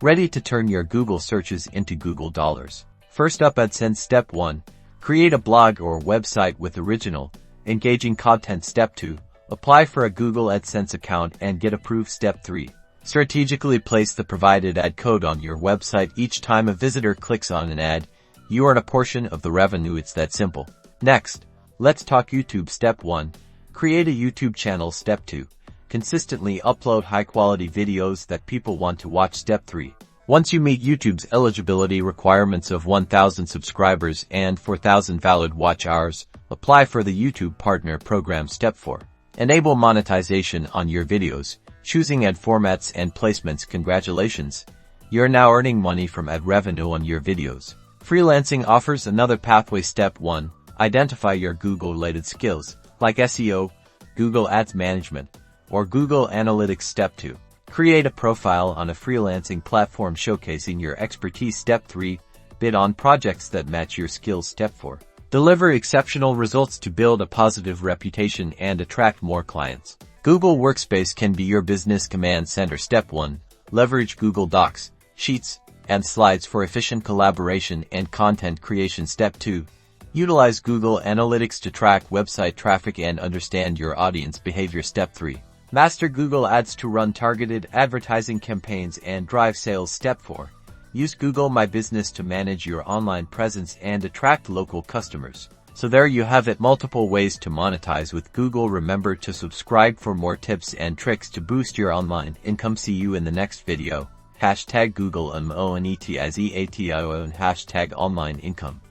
Ready to turn your Google searches into Google dollars. First up, AdSense. Step 1. Create a blog or website with original, engaging content. Step 2. Apply for a Google AdSense account and get approved. Step 3. Strategically place the provided ad code on your website. Each time a visitor clicks on an ad, you earn a portion of the revenue. It's that simple. Next, let's talk YouTube. Step 1. Create a YouTube channel. Step 2. Consistently upload high-quality videos that people want to watch. Step 3. Once you meet YouTube's eligibility requirements of 1,000 subscribers and 4,000 valid watch hours, apply for the YouTube Partner Program. Step 4. Enable monetization on your videos, choosing ad formats and placements. Congratulations! You're now earning money from ad revenue on your videos. Freelancing offers another pathway. Step 1. Identify your Google-related skills, like SEO, Google Ads Management, or Google Analytics. Step 2. Create a profile on a freelancing platform showcasing your expertise. Step 3. Bid on projects that match your skills. Step 4. Deliver exceptional results to build a positive reputation and attract more clients. Google Workspace can be your business command center. Step 1. Leverage Google Docs, Sheets, and Slides for efficient collaboration and content creation. Step 2. Utilize Google Analytics to track website traffic and understand your audience behavior. Step 3. Master Google Ads to run targeted advertising campaigns and drive sales. Step 4. Use Google My Business to manage your online presence and attract local customers. So there you have it, multiple ways to monetize with Google. Remember to subscribe for more tips and tricks to boost your online income. See you in the next video. #Google Monetization and #online income.